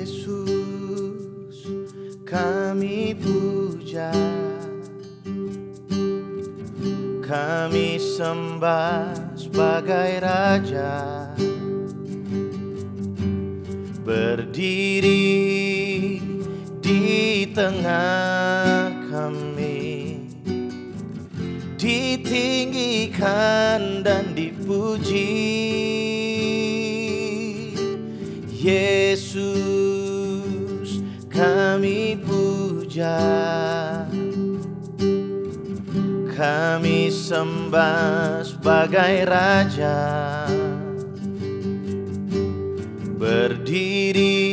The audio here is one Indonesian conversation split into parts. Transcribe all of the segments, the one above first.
Yesus kami puja, kami sembah sebagai Raja, berdiri di tengah kami, ditinggikan dan dipuji. Yesus kami puja, kami sembah sebagai Raja, berdiri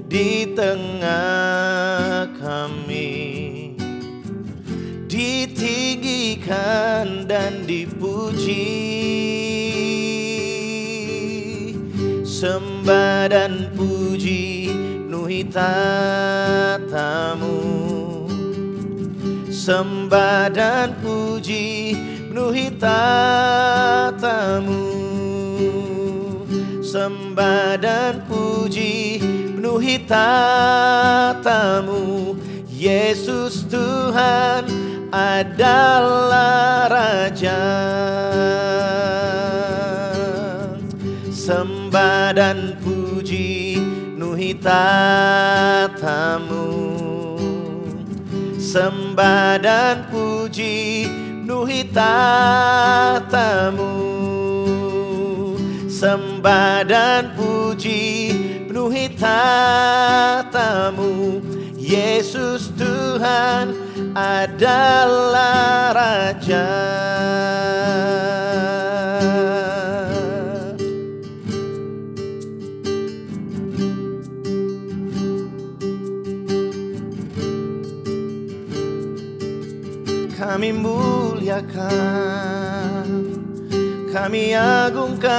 di tengah kami, ditinggikan dan dipuji. Sembah dan puji penuhi tatamu, sembah dan puji penuhi tatamu, sembah dan puji penuhi tatamu. Yesus Tuhan adalah Raja. Sembah dan puji penuhi tatamu, sembah dan puji penuhi tatamu, sembah dan puji penuhi tatamu. Yesus Tuhan adalah Raja. Kami muliakan, kami agungkan,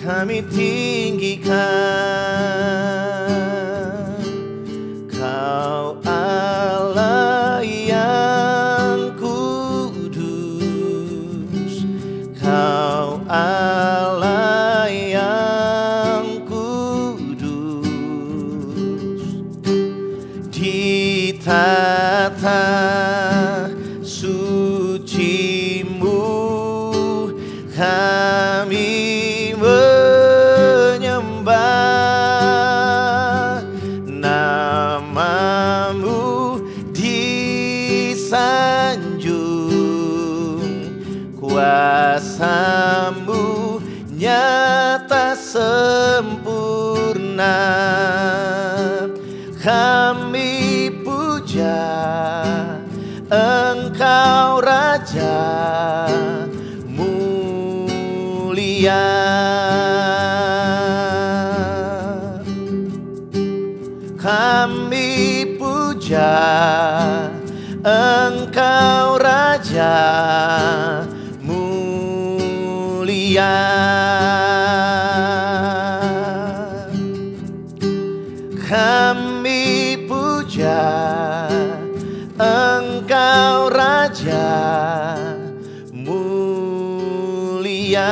kami tinggikan. Kau Allah yang kudus, Kau Allah yang kudus. Di tata sucimu kami menyembah, namamu disanjung, kuasamu nyata sempurna. Kami puja Engkau Raja mulia. Kami puja Engkau Raja mulia. Kami puja Engkau Raja mulia.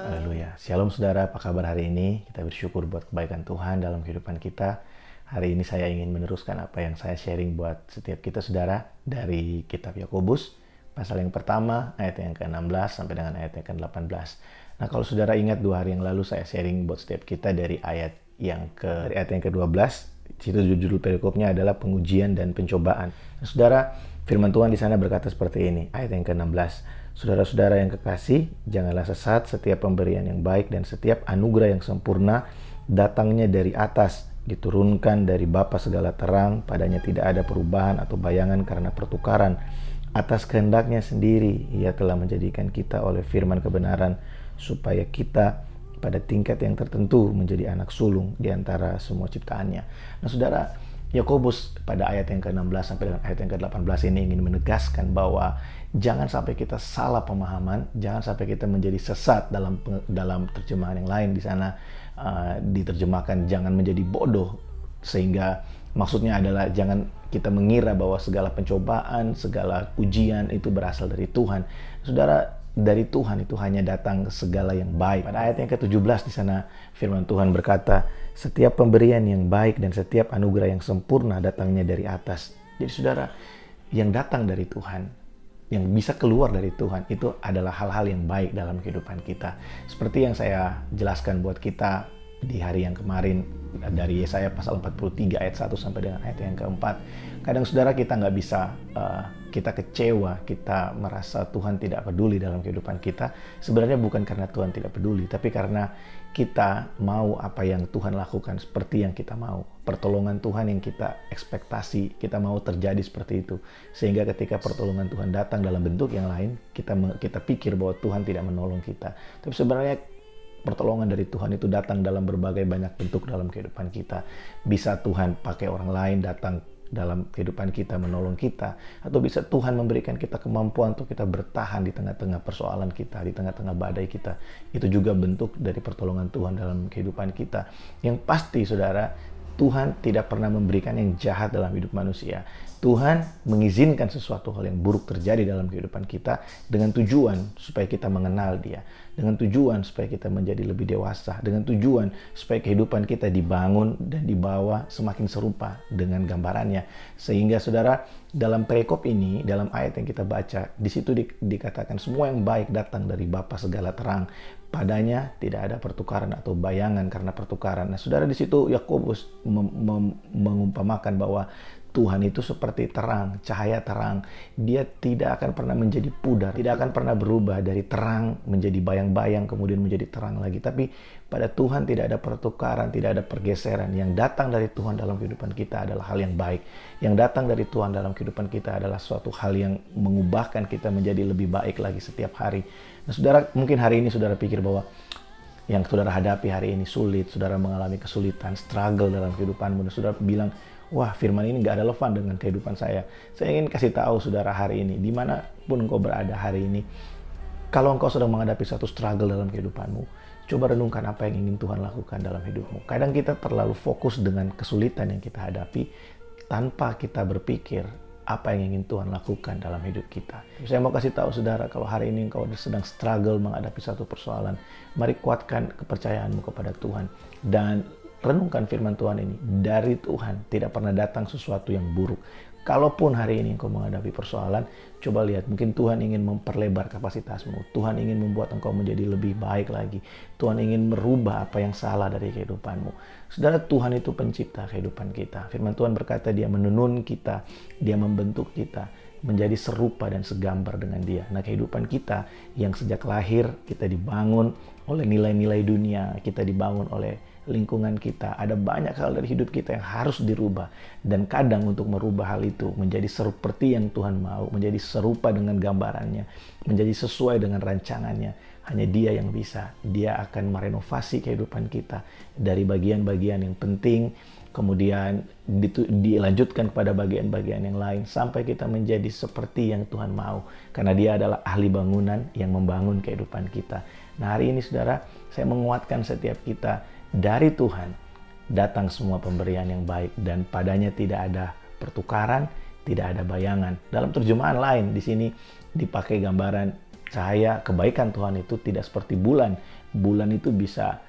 Haleluya. Shalom saudara, apa kabar hari ini? Kita bersyukur buat kebaikan Tuhan dalam kehidupan kita. Hari ini saya ingin meneruskan apa yang saya sharing buat setiap kita saudara dari kitab Yakobus, pasal yang pertama, ayat yang ke-16 sampai dengan ayat yang ke-18. Nah, kalau saudara ingat 2 hari yang lalu saya sharing buat setiap kita dari ayat yang ke-12. Situ judul perikopnya adalah pengujian dan pencobaan. Nah, saudara, firman Tuhan di sana berkata seperti ini, ayat yang ke-16. Saudara-saudara yang kekasih, janganlah sesat, setiap pemberian yang baik dan setiap anugerah yang sempurna datangnya dari atas, diturunkan dari Bapa segala terang, padanya tidak ada perubahan atau bayangan karena pertukaran. Atas kehendaknya sendiri, Ia telah menjadikan kita oleh firman kebenaran, supaya kita pada tingkat yang tertentu menjadi anak sulung di antara semua ciptaannya. Nah saudara, Yakobus pada ayat yang ke-16 sampai dengan ayat yang ke-18 ini ingin menegaskan bahwa jangan sampai kita salah pemahaman, jangan sampai kita menjadi sesat. Dalam terjemahan yang lain di sana diterjemahkan jangan menjadi bodoh, sehingga maksudnya adalah jangan kita mengira bahwa segala pencobaan, segala ujian itu berasal dari Tuhan. Saudara, dari Tuhan itu hanya datang segala yang baik. Pada ayat yang ke-17 di sana firman Tuhan berkata, setiap pemberian yang baik dan setiap anugerah yang sempurna datangnya dari atas. Jadi saudara, yang datang dari Tuhan, yang bisa keluar dari Tuhan, itu adalah hal-hal yang baik dalam kehidupan kita. Seperti yang saya jelaskan buat kita di hari yang kemarin dari Yesaya pasal 43 ayat 1 sampai dengan ayat yang keempat. Kadang saudara kita nggak bisa, kita kecewa, kita merasa Tuhan tidak peduli dalam kehidupan kita. Sebenarnya bukan karena Tuhan tidak peduli, tapi karena kita mau apa yang Tuhan lakukan seperti yang kita mau. Pertolongan Tuhan yang kita ekspektasi, kita mau terjadi seperti itu. Sehingga ketika pertolongan Tuhan datang dalam bentuk yang lain, kita pikir bahwa Tuhan tidak menolong kita. Tapi sebenarnya pertolongan dari Tuhan itu datang dalam berbagai banyak bentuk dalam kehidupan kita. Bisa Tuhan pakai orang lain datang dalam kehidupan kita menolong kita, atau bisa Tuhan memberikan kita kemampuan untuk kita bertahan di tengah-tengah persoalan kita, di tengah-tengah badai kita. Itu juga bentuk dari pertolongan Tuhan dalam kehidupan kita. Yang pasti saudara, Tuhan tidak pernah memberikan yang jahat dalam hidup manusia. Tuhan mengizinkan sesuatu hal yang buruk terjadi dalam kehidupan kita dengan tujuan supaya kita mengenal Dia, dengan tujuan supaya kita menjadi lebih dewasa, dengan tujuan supaya kehidupan kita dibangun dan dibawa semakin serupa dengan gambarannya. Sehingga saudara, dalam perikop ini, dalam ayat yang kita baca, di situ dikatakan semua yang baik datang dari Bapa segala terang. Padanya tidak ada pertukaran atau bayangan karena pertukaran. Nah, saudara, di situ Yakobus mengumpamakan bahwa Tuhan itu seperti terang, cahaya terang. Dia tidak akan pernah menjadi pudar, tidak akan pernah berubah dari terang menjadi bayang-bayang, kemudian menjadi terang lagi. Tapi pada Tuhan tidak ada pertukaran, tidak ada pergeseran. Yang datang dari Tuhan dalam kehidupan kita adalah hal yang baik. Yang datang dari Tuhan dalam kehidupan kita adalah suatu hal yang mengubahkan kita menjadi lebih baik lagi setiap hari. Nah, saudara, mungkin hari ini saudara pikir bahwa yang saudara hadapi hari ini sulit, saudara mengalami kesulitan, struggle dalam kehidupanmu, dan saudara bilang, wah, firman ini nggak relevan dengan kehidupan saya. Saya ingin kasih tahu saudara hari ini, dimanapun engkau berada hari ini, kalau engkau sedang menghadapi satu struggle dalam kehidupanmu, coba renungkan apa yang ingin Tuhan lakukan dalam hidupmu. Kadang kita terlalu fokus dengan kesulitan yang kita hadapi, tanpa kita berpikir apa yang ingin Tuhan lakukan dalam hidup kita. Saya mau kasih tahu saudara, kalau hari ini engkau sedang struggle menghadapi satu persoalan, mari kuatkan kepercayaanmu kepada Tuhan dan renungkan firman Tuhan ini. Dari Tuhan tidak pernah datang sesuatu yang buruk. Kalaupun hari ini engkau menghadapi persoalan, coba lihat, mungkin Tuhan ingin memperlebar kapasitasmu. Tuhan ingin membuat engkau menjadi lebih baik lagi. Tuhan ingin merubah apa yang salah dari kehidupanmu. Saudara, Tuhan itu pencipta kehidupan kita. Firman Tuhan berkata Dia menenun kita, Dia membentuk kita menjadi serupa dan segambar dengan Dia. Nah, kehidupan kita yang sejak lahir kita dibangun oleh nilai-nilai dunia, kita dibangun oleh lingkungan kita, ada banyak hal dari hidup kita yang harus dirubah, dan kadang untuk merubah hal itu menjadi seperti yang Tuhan mau, menjadi serupa dengan gambarannya, menjadi sesuai dengan rancangannya, hanya Dia yang bisa. Dia akan merenovasi kehidupan kita dari bagian-bagian yang penting, kemudian dilanjutkan kepada bagian-bagian yang lain sampai kita menjadi seperti yang Tuhan mau, karena Dia adalah ahli bangunan yang membangun kehidupan kita. Nah, hari ini saudara, saya menguatkan setiap kita, dari Tuhan datang semua pemberian yang baik, dan padanya tidak ada pertukaran, tidak ada bayangan. Dalam terjemahan lain di sini dipakai gambaran cahaya kebaikan Tuhan itu tidak seperti bulan. Bulan itu bisa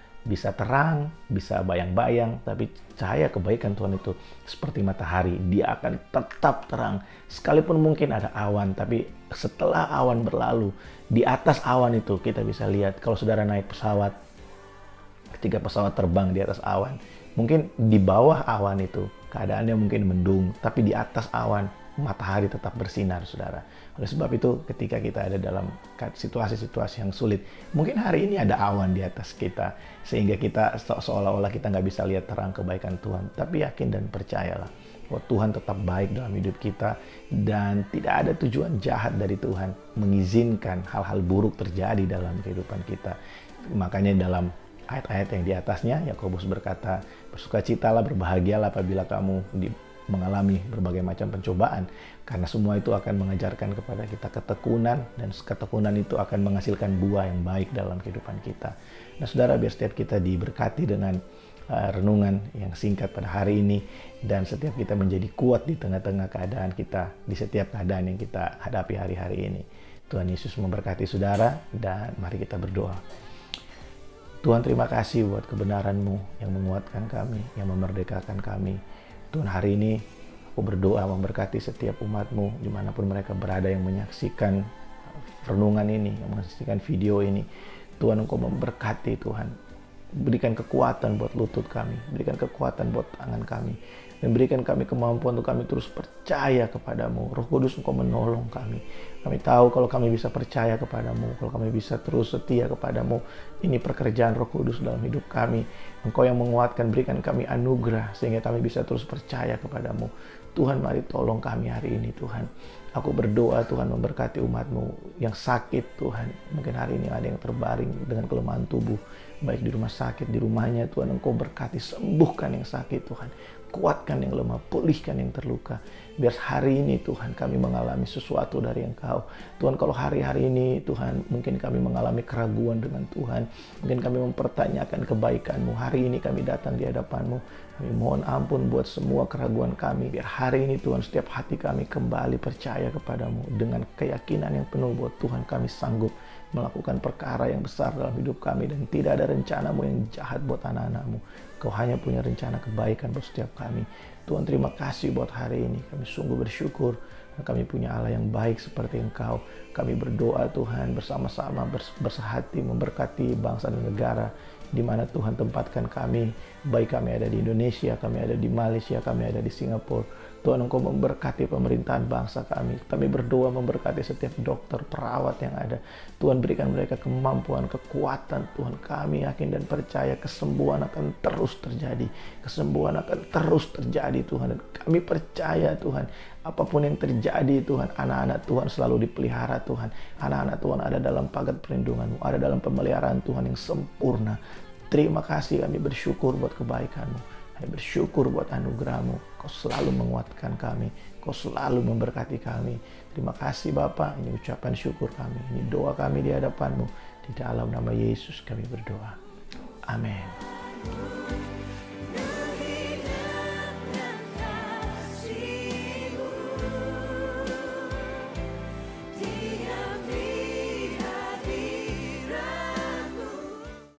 terang, bisa bayang-bayang, tapi cahaya kebaikan Tuhan itu seperti matahari. Dia akan tetap terang. Sekalipun mungkin ada awan, tapi setelah awan berlalu, di atas awan itu kita bisa lihat, kalau saudara naik pesawat, ketika pesawat terbang di atas awan, mungkin di bawah awan itu keadaannya mungkin mendung, tapi di atas awan matahari tetap bersinar, saudara. Oleh sebab itu, ketika kita ada dalam situasi-situasi yang sulit, mungkin hari ini ada awan di atas kita, sehingga kita seolah-olah kita nggak bisa lihat terang kebaikan Tuhan. Tapi yakin dan percayalah bahwa Tuhan tetap baik dalam hidup kita, dan tidak ada tujuan jahat dari Tuhan mengizinkan hal-hal buruk terjadi dalam kehidupan kita. Makanya dalam ayat-ayat yang di atasnya, Yakobus berkata, bersukacitalah, berbahagialah apabila kamu mengalami berbagai macam pencobaan, karena semua itu akan mengajarkan kepada kita ketekunan, dan ketekunan itu akan menghasilkan buah yang baik dalam kehidupan kita. Nah, saudara, biar setiap kita diberkati dengan renungan yang singkat pada hari ini, dan setiap kita menjadi kuat di tengah-tengah keadaan kita, di setiap keadaan yang kita hadapi hari-hari ini. Tuhan Yesus memberkati saudara, dan mari kita berdoa. Tuhan, terima kasih buat kebenaran-Mu yang menguatkan kami, yang memerdekakan kami. Tuhan, hari ini aku berdoa memberkati setiap umat-Mu dimanapun mereka berada yang menyaksikan renungan ini, yang menyaksikan video ini. Tuhan, Engkau memberkati Tuhan. Berikan kekuatan buat lutut kami, berikan kekuatan buat tangan kami, dan berikan kami kemampuan untuk kami terus percaya kepadamu. Roh Kudus, Engkau menolong kami. Kami tahu kalau kami bisa percaya kepadamu, kalau kami bisa terus setia kepadamu, ini pekerjaan Roh Kudus dalam hidup kami. Engkau yang menguatkan, berikan kami anugerah sehingga kami bisa terus percaya kepadamu. Tuhan, mari tolong kami hari ini Tuhan. Aku berdoa Tuhan memberkati umat-Mu yang sakit Tuhan. Mungkin hari ini ada yang terbaring dengan kelemahan tubuh, baik di rumah sakit, di rumahnya Tuhan. Engkau berkati, sembuhkan yang sakit Tuhan. Kuatkan yang lemah, pulihkan yang terluka. Biar hari ini Tuhan kami mengalami sesuatu dari Engkau. Tuhan, kalau hari-hari ini Tuhan mungkin kami mengalami keraguan dengan Tuhan. Mungkin kami mempertanyakan kebaikan-Mu. Hari ini kami datang di hadapan-Mu. Kami mohon ampun buat semua keraguan kami. Biar hari ini Tuhan setiap hati kami kembali percaya kepadamu. Dengan keyakinan yang penuh buat Tuhan kami sanggup melakukan perkara yang besar dalam hidup kami. Dan tidak ada rencana-Mu yang jahat buat anak-anak-Mu. Kau hanya punya rencana kebaikan buat setiap kami. Tuhan, terima kasih buat hari ini. Kami sungguh bersyukur. Kami punya Allah yang baik seperti Engkau. Kami berdoa Tuhan bersama-sama bersehati memberkati bangsa dan negara di mana Tuhan tempatkan kami. Baik kami ada di Indonesia, kami ada di Malaysia, kami ada di Singapura. Tuhan, Engkau memberkati pemerintahan bangsa kami. Kami berdoa memberkati setiap dokter, perawat yang ada. Tuhan, berikan mereka kemampuan, kekuatan. Tuhan, kami yakin dan percaya kesembuhan akan terus terjadi. Kesembuhan akan terus terjadi Tuhan. Dan kami percaya Tuhan, apapun yang terjadi Tuhan, anak-anak Tuhan selalu dipelihara Tuhan. Anak-anak Tuhan ada dalam pagat perlindungan-Mu, ada dalam pemeliharaan Tuhan yang sempurna. Terima kasih, kami bersyukur buat kebaikan-Mu. Kami bersyukur buat anugerah-Mu. Kau selalu menguatkan kami. Kau selalu memberkati kami. Terima kasih Bapa. Ini ucapan syukur kami. Ini doa kami di hadapan-Mu. Di dalam nama Yesus kami berdoa. Amin.